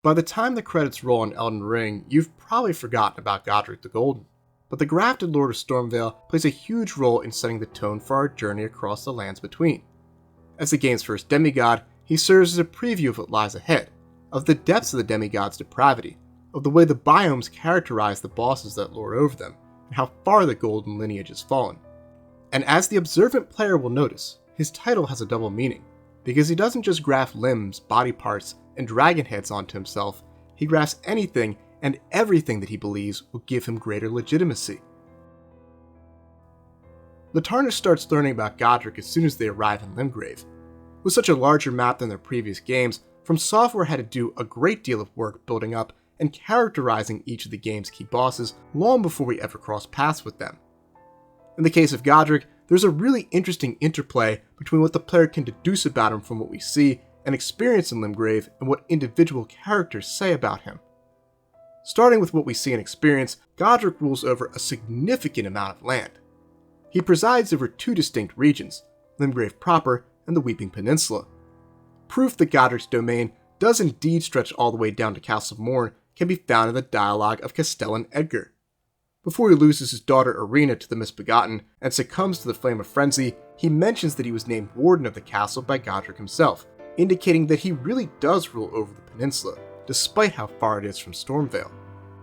By the time the credits roll in Elden Ring, you've probably forgotten about Godrick the Golden, but the Grafted Lord of Stormvale plays a huge role in setting the tone for our journey across the lands between. As the game's first demigod, he serves as a preview of what lies ahead, of the depths of the demigod's depravity, of the way the biomes characterize the bosses that lord over them, and how far the golden lineage has fallen. And as the observant player will notice, his title has a double meaning, because he doesn't just graft limbs, body parts, and dragon heads onto himself, he grafts anything and everything that he believes will give him greater legitimacy. The Tarnished starts learning about Godrick as soon as they arrive in Limgrave. With such a larger map than their previous games, FromSoftware had to do a great deal of work building up and characterizing each of the game's key bosses long before we ever cross paths with them. In the case of Godrick, there's a really interesting interplay between what the player can deduce about him from what we see and experience in Limgrave and what individual characters say about him. Starting with what we see and experience, Godrick rules over a significant amount of land. He presides over two distinct regions, Limgrave proper and the Weeping Peninsula. Proof that Godrick's domain does indeed stretch all the way down to Castle Morn can be found in the dialogue of Castellan Edgar. Before he loses his daughter Irina to the Misbegotten and succumbs to the Flame of Frenzy, he mentions that he was named Warden of the castle by Godrick himself, indicating that he really does rule over the peninsula, despite how far it is from Stormvale.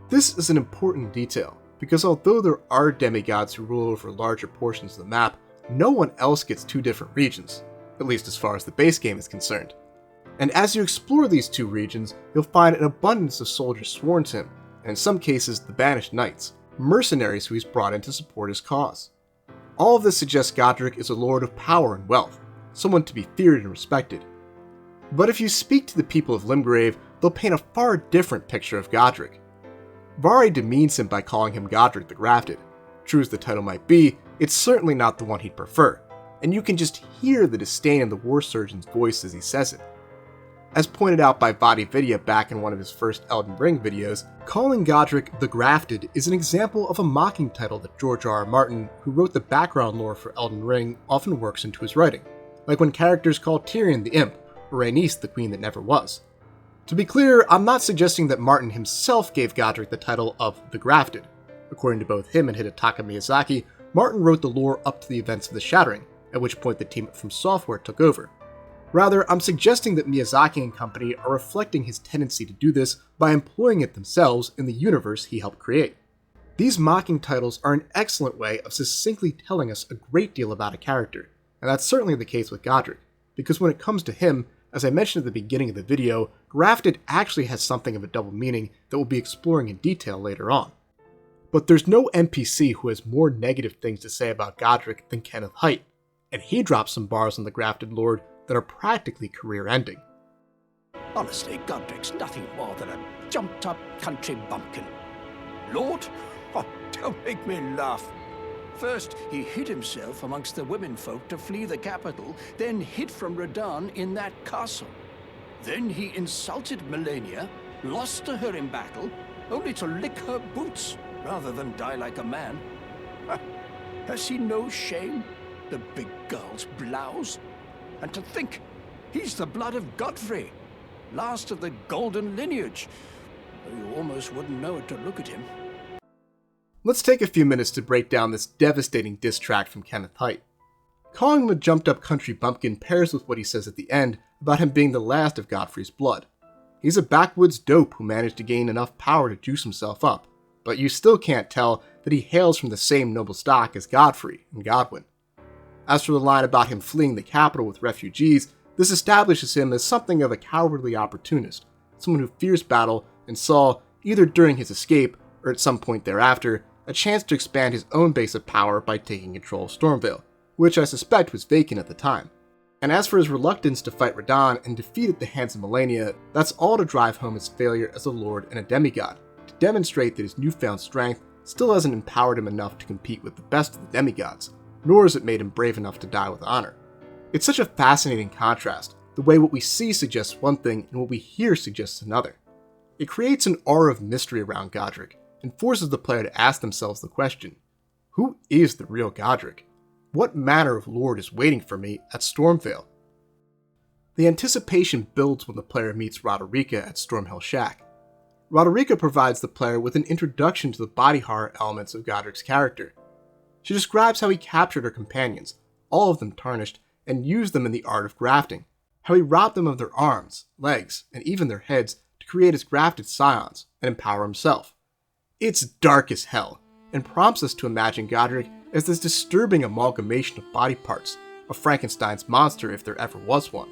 This is an important detail, because although there are demigods who rule over larger portions of the map, no one else gets two different regions, at least as far as the base game is concerned. And as you explore these two regions, you'll find an abundance of soldiers sworn to him, and in some cases the Banished Knights, mercenaries who he's brought in to support his cause. All of this suggests Godrick is a lord of power and wealth, someone to be feared and respected. But if you speak to the people of Limgrave, they'll paint a far different picture of Godrick. Vari demeans him by calling him Godrick the Grafted. True as the title might be, it's certainly not the one he'd prefer, and you can just hear the disdain in the War Surgeon's voice as he says it. As pointed out by VaatiVidya back in one of his first Elden Ring videos, calling Godrick the Grafted is an example of a mocking title that George R.R. Martin, who wrote the background lore for Elden Ring, often works into his writing, like when characters call Tyrion the Imp, or Rhaenys the Queen that never was. To be clear, I'm not suggesting that Martin himself gave Godrick the title of the Grafted. According to both him and Hidetaka Miyazaki, Martin wrote the lore up to the events of the Shattering, at which point the team at FromSoftware took over. Rather, I'm suggesting that Miyazaki and company are reflecting his tendency to do this by employing it themselves in the universe he helped create. These mocking titles are an excellent way of succinctly telling us a great deal about a character, and that's certainly the case with Godrick, because when it comes to him, as I mentioned at the beginning of the video, Grafted actually has something of a double meaning that we'll be exploring in detail later on. But there's no NPC who has more negative things to say about Godrick than Kenneth Haight, and he drops some bars on the Grafted Lord that are practically career-ending. Honestly, Godrick's nothing more than a jumped-up country bumpkin. Lord? Oh, don't make me laugh. First, he hid himself amongst the womenfolk to flee the capital, then hid from Radahn in that castle. Then he insulted Melania, lost to her in battle, only to lick her boots rather than die like a man. Has he no shame, the big girl's blouse? And to think, he's the blood of Godfrey, last of the golden lineage. You almost wouldn't know it to look at him. Let's take a few minutes to break down this devastating diss track from Kenneth Haight. Calling him a jumped-up country bumpkin pairs with what he says at the end about him being the last of Godfrey's blood. He's a backwoods dope who managed to gain enough power to juice himself up, but you still can't tell that he hails from the same noble stock as Godfrey and Godwyn. As for the line about him fleeing the capital with refugees, this establishes him as something of a cowardly opportunist, someone who fears battle and saw, either during his escape or at some point thereafter, a chance to expand his own base of power by taking control of Stormvale, which I suspect was vacant at the time. And as for his reluctance to fight Radahn and defeat at the hands of Melania, that's all to drive home his failure as a lord and a demigod, to demonstrate that his newfound strength still hasn't empowered him enough to compete with the best of the demigods, nor has it made him brave enough to die with honor. It's such a fascinating contrast, the way what we see suggests one thing and what we hear suggests another. It creates an aura of mystery around Godrick, and forces the player to ask themselves the question, who is the real Godrick? What manner of lord is waiting for me at Stormvale? The anticipation builds when the player meets Roderica at Stormhill Shack. Roderica provides the player with an introduction to the body horror elements of Godrick's character. She describes how he captured her companions, all of them tarnished, and used them in the art of grafting, how he robbed them of their arms, legs, and even their heads to create his grafted scions and empower himself. It's dark as hell, and prompts us to imagine Godrick as this disturbing amalgamation of body parts, a Frankenstein's monster if there ever was one.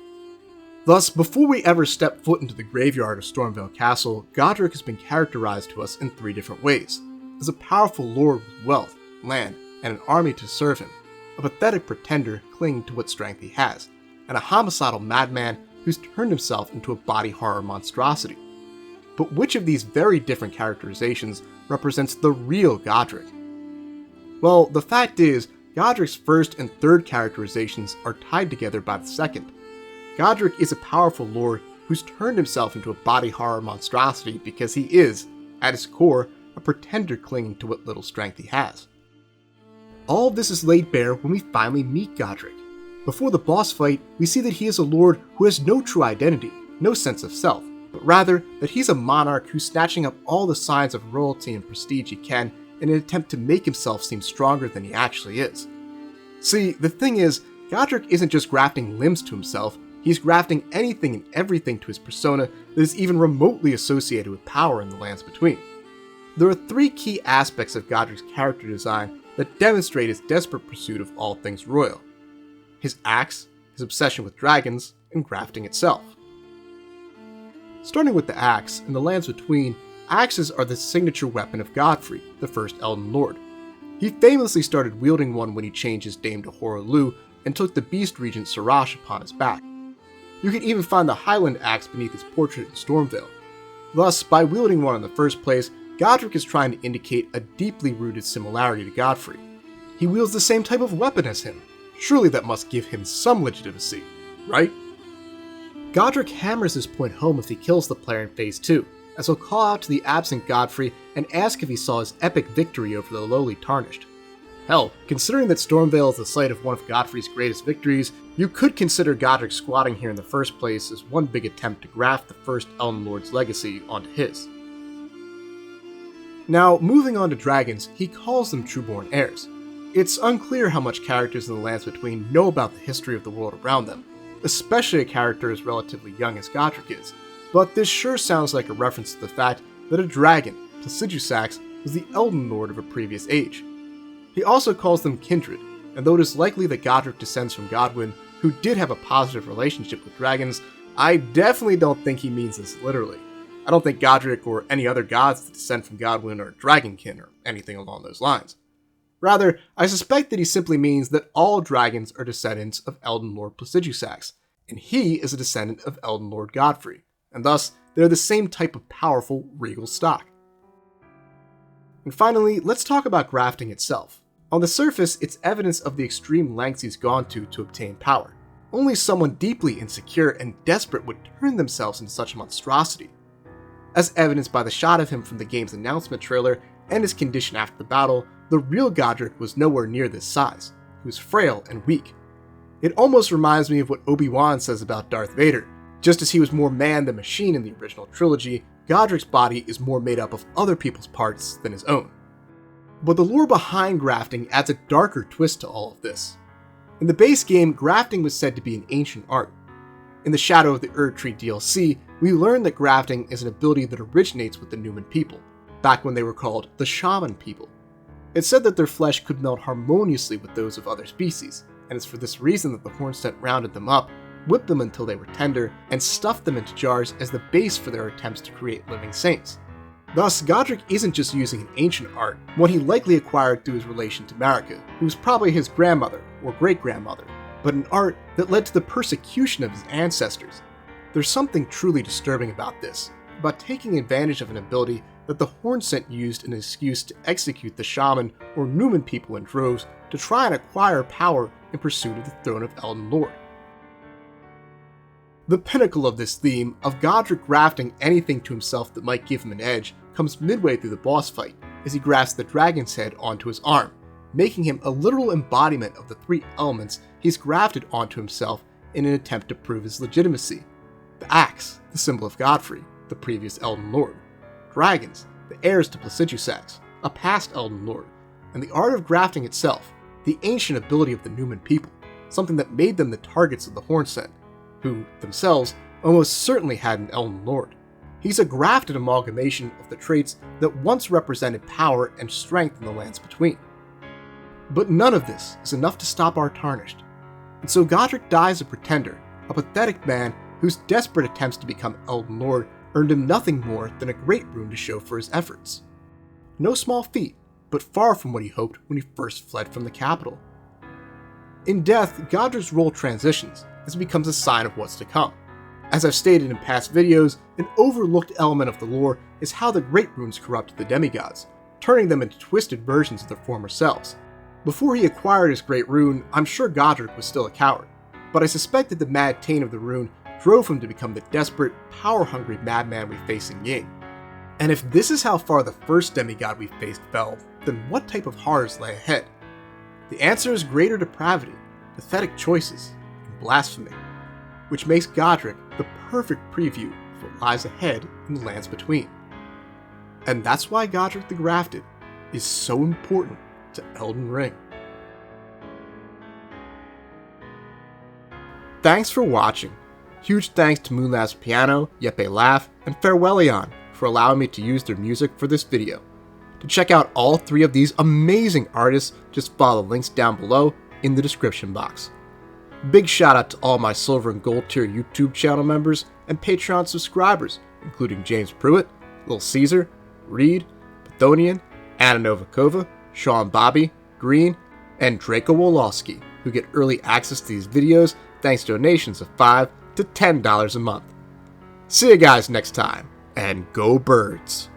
Thus, before we ever step foot into the graveyard of Stormvale Castle, Godrick has been characterized to us in 3 different ways: as a powerful lord with wealth, land, and an army to serve him, a pathetic pretender clinging to what strength he has, and a homicidal madman who's turned himself into a body horror monstrosity. But which of these very different characterizations represents the real Godrick? Well, the fact is, Godrick's first and third characterizations are tied together by the second. Godrick is a powerful lord who's turned himself into a body horror monstrosity because he is, at his core, a pretender clinging to what little strength he has. All of this is laid bare when we finally meet Godrick. Before the boss fight, we see that he is a lord who has no true identity, no sense of self, but rather that he's a monarch who's snatching up all the signs of royalty and prestige he can in an attempt to make himself seem stronger than he actually is. See, the thing is, Godrick isn't just grafting limbs to himself, he's grafting anything and everything to his persona that is even remotely associated with power in the lands between. There are 3 key aspects of Godrick's character design that demonstrate his desperate pursuit of all things royal: his axe, his obsession with dragons, and grafting itself. Starting with the axe, in the lands between, axes are the signature weapon of Godfrey, the first Elden Lord. He famously started wielding one when he changed his name to Horaloo and took the beast regent Sarash upon his back. You can even find the Highland axe beneath his portrait in Stormvale. Thus, by wielding one in the first place, Godrick is trying to indicate a deeply rooted similarity to Godfrey. He wields the same type of weapon as him. Surely that must give him some legitimacy, right? Godrick hammers this point home if he kills the player in Phase 2, as he'll call out to the absent Godfrey and ask if he saw his epic victory over the lowly Tarnished. Hell, considering that Stormvale is the site of one of Godfrey's greatest victories, you could consider Godrick squatting here in the first place as one big attempt to graft the first Elden Lord's legacy onto his. Now, moving on to dragons, he calls them trueborn heirs. It's unclear how much characters in the lands between know about the history of the world around them, especially a character as relatively young as Godrick is, but this sure sounds like a reference to the fact that a dragon, Placidusax, was the Elden Lord of a previous age. He also calls them kindred, and though it is likely that Godrick descends from Godwyn, who did have a positive relationship with dragons, I definitely don't think he means this literally. I don't think Godrick or any other gods that descend from Godwyn are dragonkin or anything along those lines. Rather, I suspect that he simply means that all dragons are descendants of Elden Lord Placidusax, and he is a descendant of Elden Lord Godfrey, and thus they're the same type of powerful regal stock. And finally, let's talk about grafting itself. On the surface, it's evidence of the extreme lengths he's gone to obtain power. Only someone deeply insecure and desperate would turn themselves into such a monstrosity. As evidenced by the shot of him from the game's announcement trailer and his condition after the battle, the real Godrick was nowhere near this size. He was frail and weak. It almost reminds me of what Obi-Wan says about Darth Vader. Just as he was more man than machine in the original trilogy, Godrick's body is more made up of other people's parts than his own. But the lore behind grafting adds a darker twist to all of this. In the base game, grafting was said to be an ancient art. In the Shadow of the Erdtree DLC, we learn that grafting is an ability that originates with the Newman people, back when they were called the Shaman people. It's said that their flesh could meld harmoniously with those of other species, and it's for this reason that the Hornset rounded them up, whipped them until they were tender, and stuffed them into jars as the base for their attempts to create living saints. Thus, Godrick isn't just using an ancient art, one he likely acquired through his relation to Marika, who was probably his grandmother or great-grandmother, but an art that led to the persecution of his ancestors. There's something truly disturbing about this, about taking advantage of an ability that the Hornset used an excuse to execute the Shaman or Newman people in droves to try and acquire power in pursuit of the throne of Elden Lord. The pinnacle of this theme, of Godrick grafting anything to himself that might give him an edge, comes midway through the boss fight, as he grafts the dragon's head onto his arm, making him a literal embodiment of the 3 elements he's grafted onto himself in an attempt to prove his legitimacy. The axe, the symbol of Godfrey, the previous Elden Lord. Dragons, the heirs to Placidusax, a past Elden Lord. And the art of grafting itself, the ancient ability of the Newman people, something that made them the targets of the Hornsent, who, themselves, almost certainly had an Elden Lord. He's a grafted amalgamation of the traits that once represented power and strength in the lands between. But none of this is enough to stop our Tarnished, and so Godrick dies a pretender, a pathetic man whose desperate attempts to become Elden Lord earned him nothing more than a great rune to show for his efforts. No small feat, but far from what he hoped when he first fled from the capital. In death, Godrick's role transitions as he becomes a sign of what's to come. As I've stated in past videos, an overlooked element of the lore is how the Great Runes corrupt the demigods, turning them into twisted versions of their former selves. Before he acquired his Great Rune, I'm sure Godrick was still a coward, but I suspect that the mad taint of the rune drove him to become the desperate, power-hungry madman we face in game. And if this is how far the first demigod we faced fell, then what type of horrors lay ahead? The answer is greater depravity, pathetic choices, and blasphemy, which makes Godrick the perfect preview of what lies ahead in the lands between. And that's why Godrick the Grafted is so important to Elden Ring. Thanks for watching. Huge thanks to Moonlab's Piano, Yeppe Laugh, and Farewellion for allowing me to use their music for this video. To check out all three of these amazing artists, just follow the links down below in the description box. Big shout out to all my Silver and Gold tier YouTube channel members and Patreon subscribers, including James Pruitt, Lil Caesar, Reed, Pathonian, Anna Novakova, Sean Bobby, Green, and Draco Wolowski, who get early access to these videos thanks to donations of $5 to $10 a month. See you guys next time, and go birds!